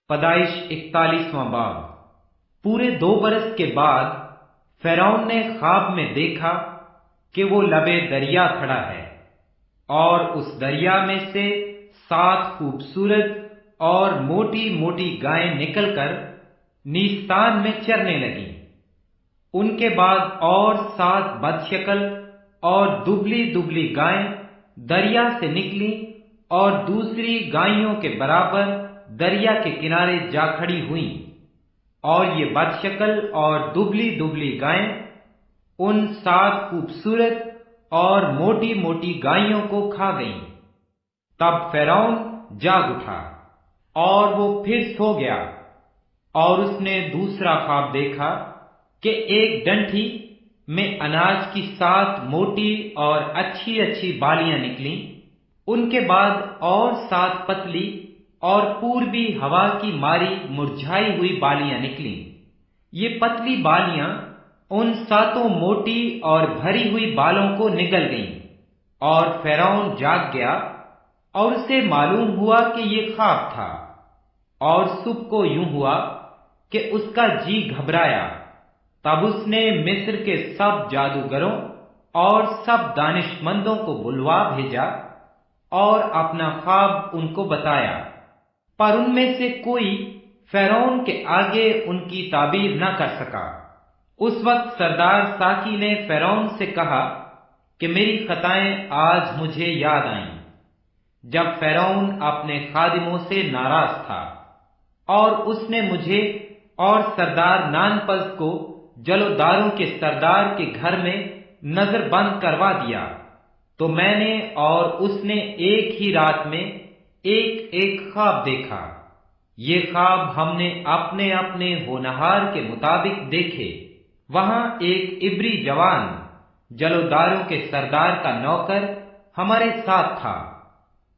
پیدائش 41واں باب۔ پورے 2 برس کے بعد فرعون نے خواب میں دیکھا کہ وہ لبے دریا کھڑا ہے، اور اس دریا میں سے 7 خوبصورت اور موٹی موٹی گائیں نکل کر نیستان میں چرنے لگیں۔ ان کے بعد اور 7 بدشکل اور دبلی دبلی گائیں دریا سے نکلیں اور دوسری گائیوں کے برابر دریا کے کنارے جا کھڑی ہوئیں، اور یہ بدشکل اور دبلی دبلی گائیں ان 7 خوبصورت اور موٹی موٹی گائیوں کو کھا گئیں۔ تب فرعون جاگ اٹھا اور وہ پھر سو گیا، اور اس نے دوسرا خواب دیکھا کہ ایک ڈنٹھی میں اناج کی 7 موٹی اور اچھی اچھی بالیاں نکلیں، ان کے بعد اور 7 پتلی اور پوربی ہوا کی ماری مرجھائی ہوئی بالیاں نکلیں۔ یہ پتلی بالیاں ان 7 موٹی اور بھری ہوئی بالوں کو نگل گئیں، اور فرعون جاگ گیا اور اسے معلوم ہوا کہ یہ خواب تھا، اور صبح کو یوں ہوا کہ اس کا جی گھبرایا۔ تب اس نے مصر کے سب جادوگروں اور سب دانش مندوں کو بلوا بھیجا اور اپنا خواب ان کو بتایا، پر ان میں سے کوئی فرعون کے آگے ان کی تعبیر نہ کر سکا۔ اس وقت سردار ساقی نے فرعون سے کہا کہ میری خطائیں آج مجھے یاد آئیں، جب فرعون اپنے خادموں سے ناراض تھا، اور اس نے مجھے اور سردار نانپس کو جلوداروں کے سردار کے گھر میں نظر بند کروا دیا، تو میں نے اور اس نے ایک ہی رات میں ایک ایک خواب دیکھا۔ یہ خواب ہم نے اپنے اپنے ہونہار کے مطابق دیکھے۔ وہاں ایک عبری جوان جلوداروں کے سردار کا نوکر ہمارے ساتھ تھا۔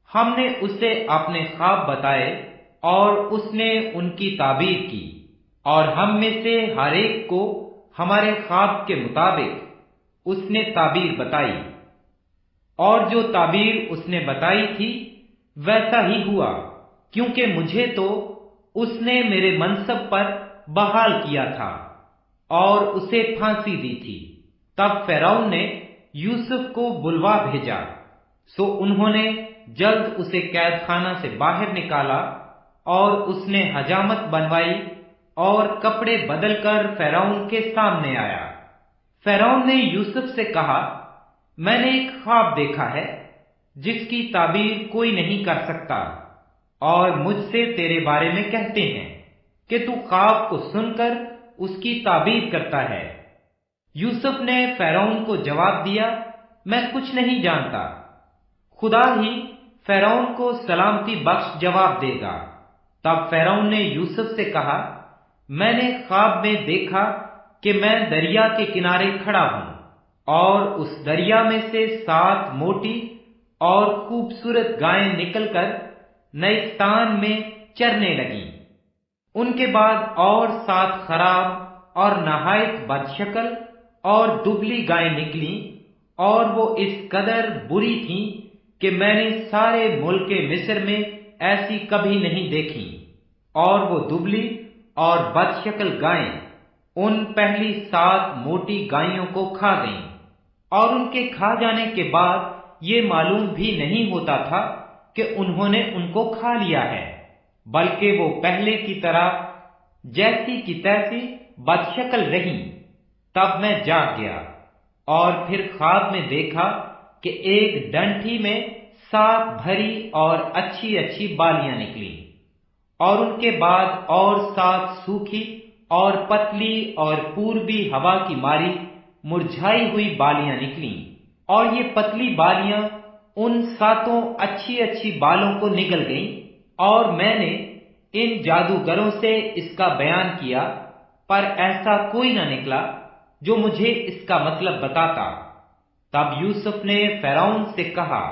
ہم نے اسے اپنے خواب بتائے اور اس نے ان کی تعبیر کی، اور ہم میں سے ہر ایک کو ہمارے خواب کے مطابق اس نے تعبیر بتائی، اور جو تعبیر اس نے بتائی تھی ویسا ہی ہوا، کیونکہ مجھے تو اس نے میرے منصب پر بحال کیا تھا اور اسے پھانسی دی تھی۔ تب فرعون نے یوسف کو بلوا بھیجا، سو انہوں نے جلد اسے قید خانہ سے باہر نکالا، اور اس نے حجامت بنوائی اور کپڑے بدل کر فرعون کے سامنے آیا۔ فرعون نے یوسف سے کہا، میں نے ایک خواب دیکھا ہے جس کی تعبیر کوئی نہیں کر سکتا، اور مجھ سے تیرے بارے میں کہتے ہیں کہ تو خواب کو سن کر اس کی تعبیر کرتا ہے۔ یوسف نے فرعون کو جواب دیا، میں کچھ نہیں جانتا، خدا ہی فرعون کو سلامتی بخش جواب دے گا۔ تب فرعون نے یوسف سے کہا، میں نے خواب میں دیکھا کہ میں دریا کے کنارے کھڑا ہوں، اور اس دریا میں سے 7 موٹی اور خوبصورت گائیں نکل کر نیستان میں چرنے لگیں۔ ان کے بعد اور 7 خراب اور نہایت بدشکل اور دبلی گائیں نکلیں، اور وہ اس قدر بری تھیں کہ میں نے سارے ملک مصر میں ایسی کبھی نہیں دیکھی، اور وہ دبلی اور بدشکل گائیں ان پہلی 7 موٹی گائیوں کو کھا گئیں، اور ان کے کھا جانے کے بعد یہ معلوم بھی نہیں ہوتا تھا کہ انہوں نے ان کو کھا لیا ہے، بلکہ وہ پہلے کی طرح جیسی کی تیسی بدشکل رہیں۔ تب میں جاگ گیا، اور پھر خواب میں دیکھا کہ ایک ڈنٹھی میں 7 بھری اور اچھی اچھی بالیاں نکلیں، اور ان کے بعد اور 7 سوکھی اور پتلی اور پوربی ہوا کی ماری مرجھائی ہوئی بالیاں نکلیں، اور یہ پتلی بالیاں ان 7 اچھی اچھی بالوں کو نگل گئیں، اور میں نے ان جادوگروں سے اس کا بیان کیا، پر ایسا کوئی نہ نکلا جو مجھے اس کا مطلب بتاتا۔ تب یوسف نے فرعون سے کہا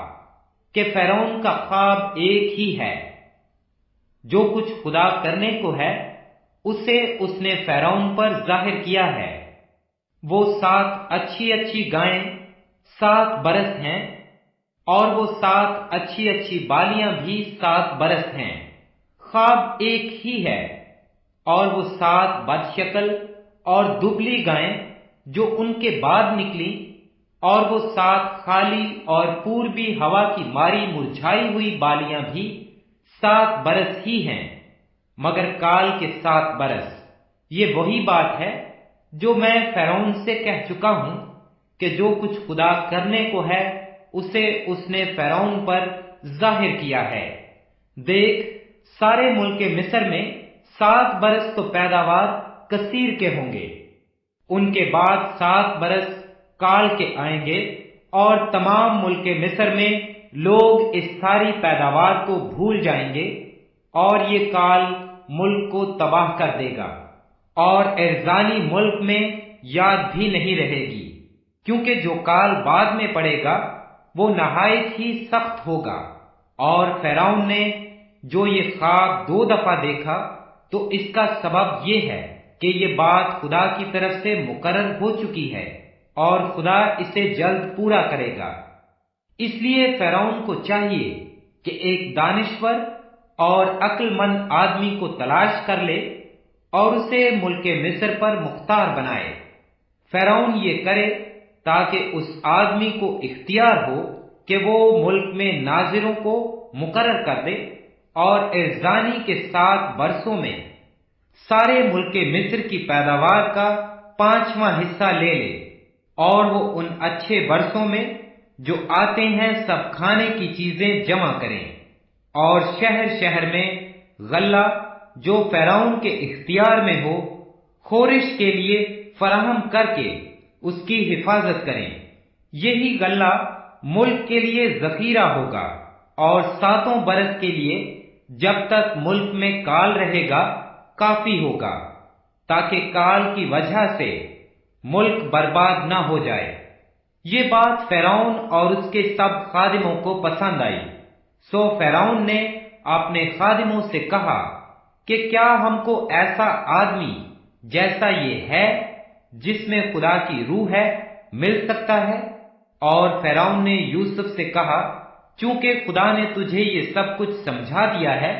کہ فرعون کا خواب ایک ہی ہے، جو کچھ خدا کرنے کو ہے اسے اس نے فرعون پر ظاہر کیا ہے۔ وہ 7 اچھی اچھی گائیں 7 برس ہیں، اور وہ 7 اچھی اچھی بالیاں بھی 7 برس ہیں۔ خواب ایک ہی ہے، اور وہ 7 بدشکل اور دبلی گائیں جو ان کے بعد نکلی، اور وہ 7 خالی اور پوربی ہوا کی ماری مرجھائی ہوئی بالیاں بھی 7 برس ہی ہیں، مگر کال کے 7 برس۔ یہ وہی بات ہے جو میں فرعون سے کہہ چکا ہوں کہ جو کچھ خدا کرنے کو ہے اسے اس نے فرعون پر ظاہر کیا ہے۔ دیکھ، سارے ملک مصر میں 7 برس تو پیداوار کثیر کے ہوں گے، ان کے بعد 7 برس کال کے آئیں گے، اور تمام ملک مصر میں لوگ اس ساری پیداوار کو بھول جائیں گے، اور یہ کال ملک کو تباہ کر دے گا، اور ارزانی ملک میں یاد بھی نہیں رہے گی، کیونکہ جو کال بعد میں پڑے گا وہ نہایت ہی سخت ہوگا۔ اور فرعون نے جو یہ خواب 2 دفعہ دیکھا تو اس کا سبب یہ ہے کہ یہ بات خدا کی طرف سے مقرر ہو چکی ہے، اور خدا اسے جلد پورا کرے گا۔ اس لیے فرعون کو چاہیے کہ ایک دانشور اور عقل مند آدمی کو تلاش کر لے اور اسے ملک مصر پر مختار بنائے۔ فرعون یہ کرے تاکہ اس آدمی کو اختیار ہو کہ وہ ملک میں ناظروں کو مقرر کر دے، اور ارزانی کے 7 برسوں میں سارے ملک مصر کی پیداوار کا 5واں حصہ لے لے، اور وہ ان اچھے برسوں میں جو آتے ہیں سب کھانے کی چیزیں جمع کریں، اور شہر شہر میں غلہ جو فرعون کے اختیار میں ہو خورش کے لیے فراہم کر کے اس کی حفاظت کریں۔ یہی غلہ ملک کے لیے ذخیرہ ہوگا، اور 7 برس کے لیے جب تک ملک میں کال رہے گا کافی ہوگا، تاکہ کال کی وجہ سے ملک برباد نہ ہو جائے۔ یہ بات فرعون اور اس کے سب خادموں کو پسند آئی، سو فرعون نے اپنے خادموں سے کہا کہ کیا ہم کو ایسا آدمی جیسا یہ ہے جس میں خدا کی روح ہے مل سکتا ہے؟ اور فرعون نے یوسف سے کہا، چونکہ خدا نے تجھے یہ سب کچھ سمجھا دیا ہے،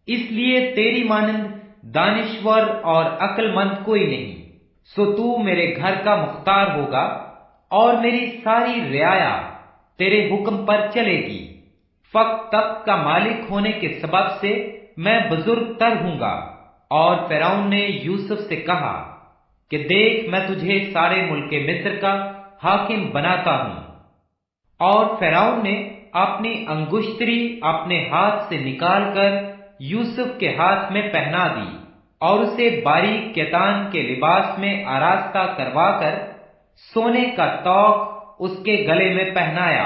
اس لیے تیری مانند دانشور اور عقل مند کوئی نہیں، سو تو میرے گھر کا مختار ہوگا، اور میری ساری رعایا تیرے حکم پر چلے گی۔ فقط تخت کا مالک ہونے کے سبب سے میں بزرگ تر ہوں گا۔ اور فرعون نے یوسف سے کہا کہ دیکھ، میں تجھے سارے ملک مصر کا حاکم بناتا ہوں۔ اور فرعون نے اپنی انگشتری اپنے ہاتھ سے نکال کر یوسف کے ہاتھ میں پہنا دی، اور اسے باریک کتان کے لباس میں آراستہ کروا کر سونے کا طوق اس کے گلے میں پہنایا،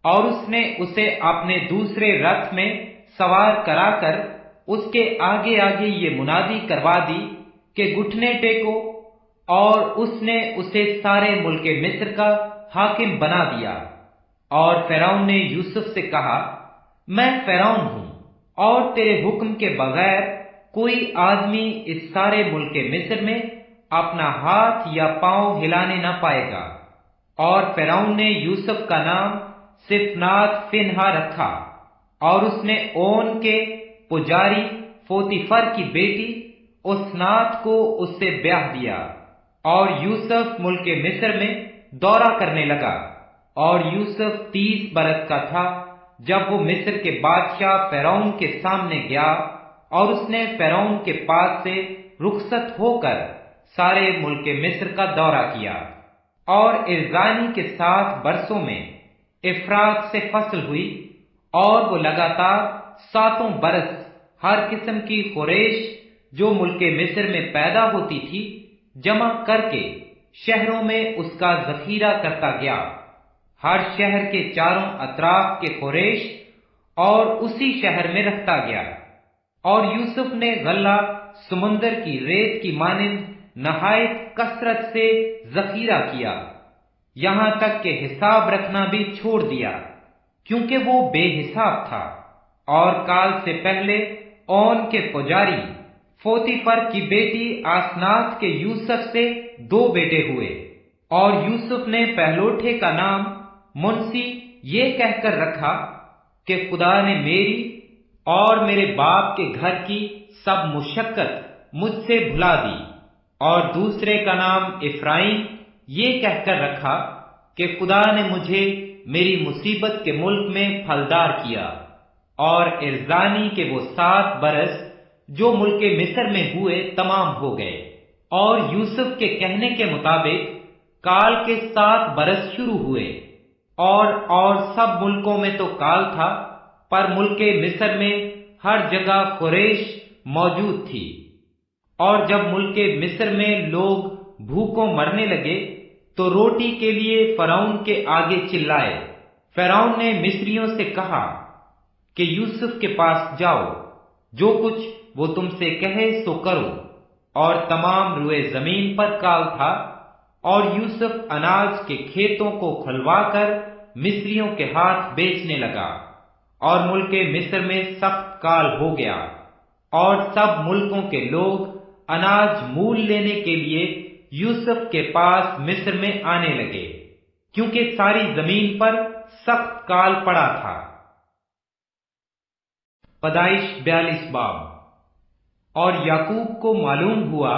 اور اس نے اسے اپنے دوسرے رتھ میں سوار کرا کر اس کے آگے آگے یہ منادی کروا دی کہ گھٹنے ٹیکو، اور اس نے اسے سارے ملک مصر کا حاکم بنا دیا۔ اور فرعون نے یوسف سے کہا، میں فرعون ہوں، اور تیرے حکم کے بغیر کوئی آدمی اس سارے ملک مصر میں اپنا ہاتھ یا پاؤں ہلانے نہ پائے گا۔ اور فرعون نے یوسف کا نام صفنات فنہا رکھا، اور اس نے اون کے پجاری پوتیفر کی بیٹی اسنات کو اس سے بیاہ دیا۔ اور یوسف ملک مصر میں دورہ کرنے لگا، اور یوسف 30 برس کا تھا جب وہ مصر کے بادشاہ فرعون کے سامنے گیا، اور اس نے فرعون کے پاس سے رخصت ہو کر سارے ملک مصر کا دورہ کیا۔ اور ارزانی کے 7 برسوں میں افراط سے فصل ہوئی، اور وہ لگاتار 7 برس ہر قسم کی خورش جو ملک مصر میں پیدا ہوتی تھی جمع کر کے شہروں میں اس کا ذخیرہ کرتا گیا، ہر شہر کے چاروں اطراف کے خورش، اور اسی شہر میں رکھتا گیا۔ اور یوسف نے غلہ سمندر کی ریت کی مانند نہایت کثرت سے ذخیرہ کیا، یہاں تک کہ حساب رکھنا بھی چھوڑ دیا، کیونکہ وہ بے حساب تھا۔ اور کال سے پہلے اون کے پجاری پوتیفر کی بیٹی آسنات کے یوسف سے 2 بیٹے ہوئے، اور یوسف نے پہلوٹھے کا نام منسی یہ کہہ کر رکھا کہ خدا نے میری اور میرے باپ کے گھر کی سب مشقت مجھ سے بھلا دی، اور دوسرے کا نام افرائیم یہ کہہ کر رکھا کہ خدا نے مجھے میری مصیبت کے ملک میں پھلدار کیا، اور ارزانی کے وہ 7 برس جو ملک مصر میں ہوئے تمام ہو گئے، اور یوسف کے کہنے کے مطابق کال کے 7 برس شروع ہوئے، اور سب ملکوں میں تو کال تھا، پر ملک مصر میں ہر جگہ خریش موجود تھی۔ اور جب ملک مصر میں لوگ بھوکوں مرنے لگے تو روٹی کے لیے فرعون کے آگے چلائے۔ فرعون نے مصریوں سے کہا کہ یوسف کے پاس جاؤ، جو کچھ وہ تم سے کہے سو کرو، اور تمام روئے زمین پر کال تھا، اور یوسف اناج کے کھیتوں کو کھلوا کر مصریوں کے ہاتھ بیچنے لگا، اور ملک مصر میں سخت کال ہو گیا، اور سب ملکوں کے لوگ اناج مول لینے کے لیے یوسف کے پاس مصر میں آنے لگے، کیونکہ ساری زمین پر سخت کال پڑا تھا۔ پیدائش 42 باب۔ اور یعقوب کو معلوم ہوا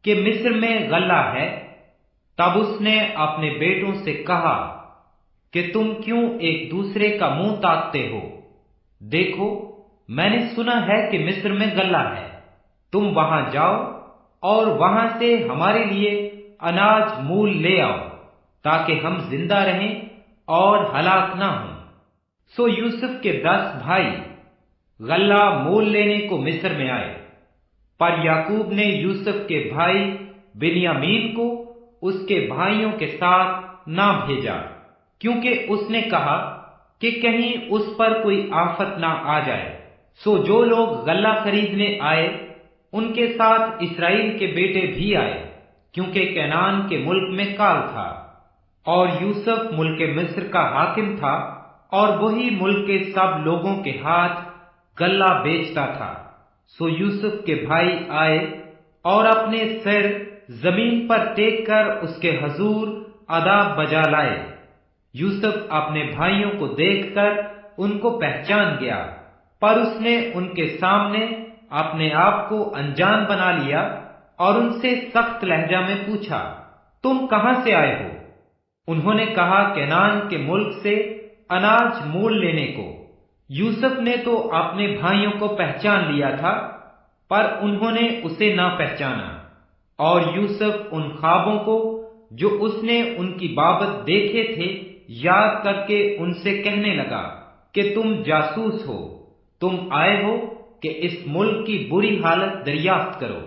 کہ مصر میں غلہ ہے، تب اس نے اپنے بیٹوں سے کہا کہ تم کیوں ایک دوسرے کا منہ تاکتے ہو؟ دیکھو، میں نے سنا ہے کہ مصر میں غلہ ہے، تم وہاں جاؤ اور وہاں سے ہمارے لیے اناج مول لے آؤ، تاکہ ہم زندہ رہیں اور ہلاک نہ ہوں۔ سو یوسف کے 10 بھائی غلہ مول لینے کو مصر میں آئے، پر یعقوب نے یوسف کے بھائی بنیامین کو اس کے بھائیوں کے ساتھ نہ بھیجا، کیونکہ اس نے کہا کہ کہیں اس پر کوئی آفت نہ آ جائے۔ سو جو لوگ غلہ خریدنے آئے ان کے ساتھ اسرائیل کے بیٹے بھی آئے، کیونکہ کنعان کے ملک میں کال تھا، اور یوسف ملک مصر کا حاکم تھا، اور وہی ملک کے سب لوگوں کے ہاتھ غلہ بیچتا تھا۔ سو یوسف کے بھائی آئے اور اپنے سر زمین پر ٹیک کر اس کے حضور ادا بجا لائے۔ یوسف اپنے بھائیوں کو دیکھ کر ان کو پہچان گیا، پر اس نے ان کے سامنے اپنے آپ کو انجان بنا لیا، اور ان سے سخت لہجہ میں پوچھا، تم کہاں سے آئے ہو؟ انہوں نے کہا، کنعان کے ملک سے اناج مول لینے کو۔ یوسف نے تو اپنے بھائیوں کو پہچان لیا تھا، پر انہوں نے اسے نہ پہچانا، اور یوسف ان خوابوں کو جو اس نے ان کی بابت دیکھے تھے یاد کر کے ان سے کہنے لگا کہ تم جاسوس ہو، تم آئے ہو کہ اس ملک کی بری حالت دریافت کرو۔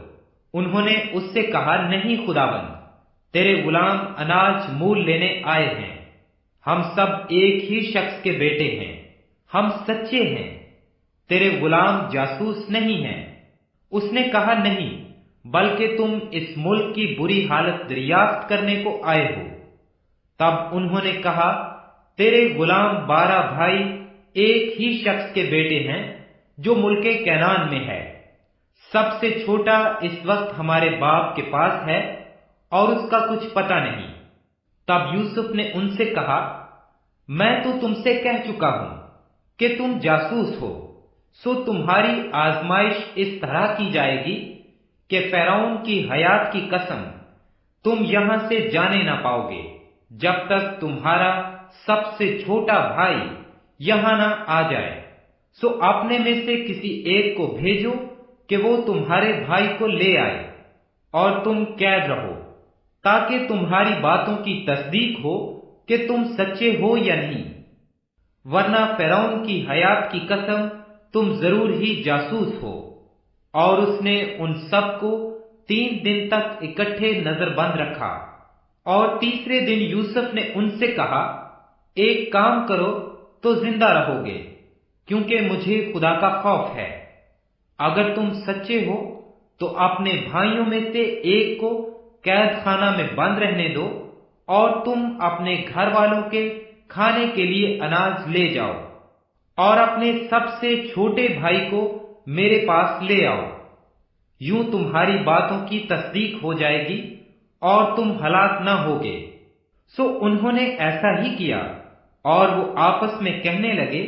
انہوں نے اس سے کہا، نہیں خداوند، تیرے غلام اناج مول لینے آئے ہیں، ہم سب ایک ہی شخص کے بیٹے ہیں، ہم سچے ہیں، تیرے غلام جاسوس نہیں ہیں۔ اس نے کہا، نہیں، بلکہ تم اس ملک کی بری حالت دریافت کرنے کو آئے ہو۔ تب انہوں نے کہا، تیرے غلام 12 بھائی ایک ہی شخص کے بیٹے ہیں جو ملک کنعان میں ہے، سب سے چھوٹا اس وقت ہمارے باپ کے پاس ہے اور اس کا کچھ پتہ نہیں۔ تب یوسف نے ان سے کہا، میں تو تم سے کہہ چکا ہوں کہ تم جاسوس ہو، سو تمہاری آزمائش اس طرح کی جائے گی کہ فرعون کی حیات کی قسم تم یہاں سے جانے نہ پاؤ گے، جب تک تمہارا سب سے چھوٹا بھائی یہاں نہ آ جائے۔ سو اپنے میں سے کسی ایک کو بھیجو کہ وہ تمہارے بھائی کو لے آئے، اور تم قید رہو، تاکہ تمہاری باتوں کی تصدیق ہو کہ تم سچے ہو یا نہیں، ورنہ فرعون کی حیات کی قسم تم ضرور ہی جاسوس ہو۔ اور اس نے ان سب کو 3 دن تک اکٹھے نظر بند رکھا، اور تیسرے دن یوسف نے ان سے کہا، ایک کام کرو تو زندہ رہو گے، کیونکہ مجھے خدا کا خوف ہے۔ اگر تم سچے ہو تو اپنے بھائیوں میں سے ایک کو قید خانہ میں بند رہنے دو، اور تم اپنے گھر والوں کے کھانے کے لیے اناج لے جاؤ، اور اپنے سب سے چھوٹے بھائی کو میرے پاس لے آؤ، یوں تمہاری باتوں کی تصدیق ہو جائے گی اور تم ہلاک نہ ہوگے۔ سو انہوں نے ایسا ہی کیا، اور وہ آپس میں کہنے لگے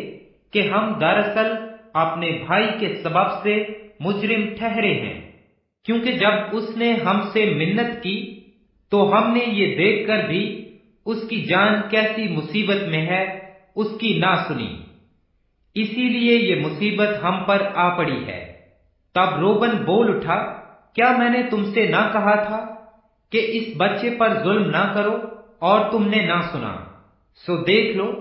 کہ ہم دراصل اپنے بھائی کے سبب سے مجرم ٹھہرے ہیں، کیونکہ جب اس نے ہم سے منت کی تو ہم نے یہ دیکھ کر بھی اس کی جان کیسی مصیبت میں ہے اس کی نہ سنی، اسی لیے یہ مصیبت ہم پر آ پڑی ہے۔ تب روبن بول اٹھا، کیا میں نے تم سے نہ کہا تھا کہ اس بچے پر ظلم نہ کرو، اور تم نے نہ سنا؟ سو دیکھ لو،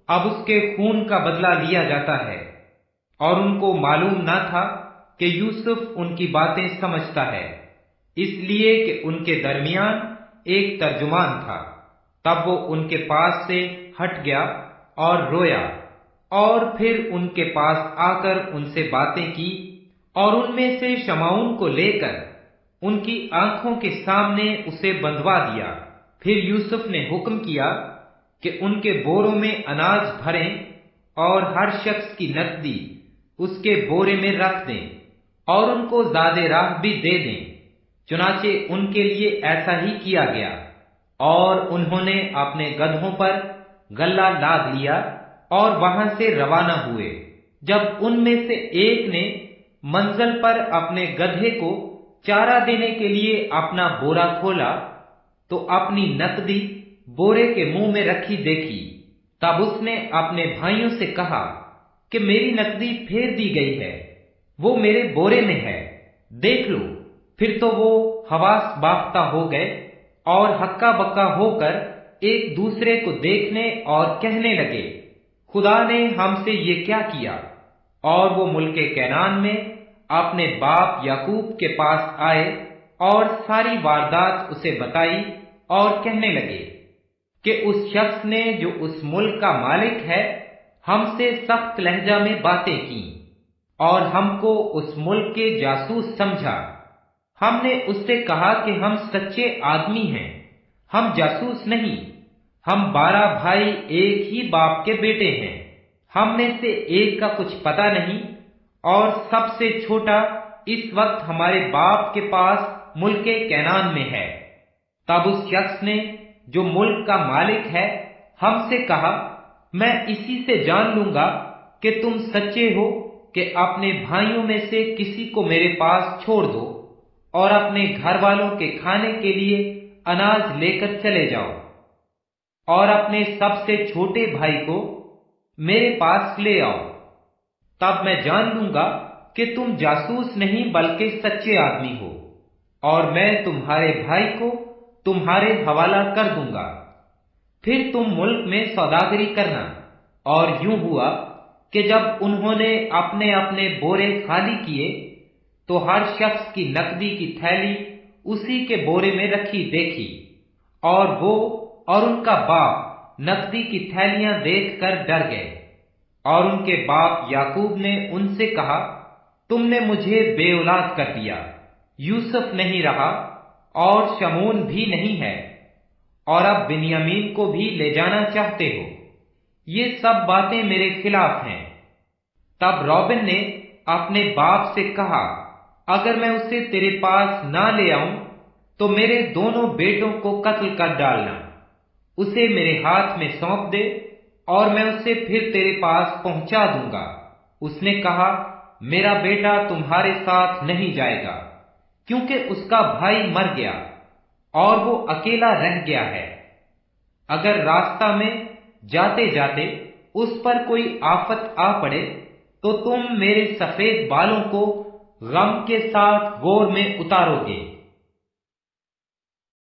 اب اس کے خون کا بدلہ لیا جاتا ہے۔ اور ان کو معلوم نہ تھا کہ یوسف ان کی باتیں سمجھتا ہے، اس لیے کہ ان کے درمیان ایک ترجمان تھا۔ تب وہ ان کے پاس سے ہٹ گیا اور رویا، اور پھر ان کے پاس آ کر ان سے باتیں کی، اور ان میں سے شمعون کو لے کر ان کی آنکھوں کے سامنے اسے بندھوا دیا۔ پھر یوسف نے حکم کیا کہ ان کے بوروں میں اناج بھریں اور ہر شخص کی نقدی اس کے بورے میں رکھ دیں، اور ان کو زاد راہ بھی دے دیں۔ چنانچہ ان کے لیے ایسا ہی کیا گیا، اور انہوں نے اپنے گدھوں پر غلہ لاد لیا اور وہاں سے روانہ ہوئے۔ جب ان میں سے ایک نے منزل پر اپنے گدھے کو چارہ دینے کے لیے اپنا بورا کھولا تو اپنی نقدی بورے کے منہ میں رکھی دیکھی۔ تب اس نے اپنے بھائیوں سے کہا کہ میری نقدی پھیر دی گئی ہے، وہ میرے بورے میں ہے، دیکھ لو۔ پھر تو وہ حواس باختہ ہو گئے اور ہکا بکا ہو کر ایک دوسرے کو دیکھنے اور کہنے لگے، خدا نے ہم سے یہ کیا کیا؟ اور وہ ملک کنعان میں اپنے باپ یعقوب کے پاس آئے اور ساری واردات اسے بتائی، اور کہنے لگے کہ اس شخص نے جو اس ملک کا مالک ہے ہم سے سخت لہجہ میں باتیں کی، اور ہم کو اس ملک کے جاسوس سمجھا۔ ہم نے اس سے کہا کہ ہم سچے آدمی ہیں، ہم جاسوس نہیں، ہم 12 بھائی ایک ہی باپ کے بیٹے ہیں، ہم میں سے ایک کا کچھ پتہ نہیں، اور سب سے چھوٹا اس وقت ہمارے باپ کے پاس ملک کنعان میں ہے۔ تب اس شخص نے جو ملک کا مالک ہے ہم سے کہا، میں اسی سے جان لوں گا کہ تم سچے ہو کہ اپنے بھائیوں میں سے کسی کو میرے پاس چھوڑ دو، اور اپنے گھر والوں کے کھانے کے لیے اناج لے کر چلے جاؤ، اور اپنے سب سے چھوٹے بھائی کو میرے پاس لے آؤ۔ تب میں جان لوں گا کہ تم جاسوس نہیں بلکہ سچے آدمی ہو، اور میں تمہارے بھائی کو تمہارے حوالہ کر دوں گا۔ پھر تم ملک میں سوداگری کرنا۔ اور یوں ہوا کہ جب انہوں نے اپنے اپنے بورے خالی کیے تو ہر شخص کی نقدی کی تھیلی اسی کے بورے میں رکھی دیکھی، اور وہ اور ان کا باپ نقدی کی تھیلیاں دیکھ کر ڈر گئے۔ اور ان کے باپ یعقوب نے ان سے کہا، تم نے مجھے بے اولاد کر دیا، یوسف نہیں رہا اور شمعون بھی نہیں ہے، اور اب بنیامین کو بھی لے جانا چاہتے ہو، یہ سب باتیں میرے خلاف ہیں۔ تب روبن نے اپنے باپ سے کہا، اگر میں اسے تیرے پاس نہ لے آؤں تو میرے دونوں بیٹوں کو قتل کر ڈالنا، اسے میرے ہاتھ میں سونپ دے اور میں اسے پھر تیرے پاس پہنچا دوں گا۔ اس نے کہا، میرا بیٹا تمہارے ساتھ نہیں جائے گا، کیونکہ اس کا بھائی مر گیا اور وہ اکیلا رہ گیا ہے۔ اگر راستہ میں جاتے جاتے اس پر کوئی آفت آ پڑے تو تم میرے سفید بالوں کو غم کے ساتھ غور میں اتارو گے۔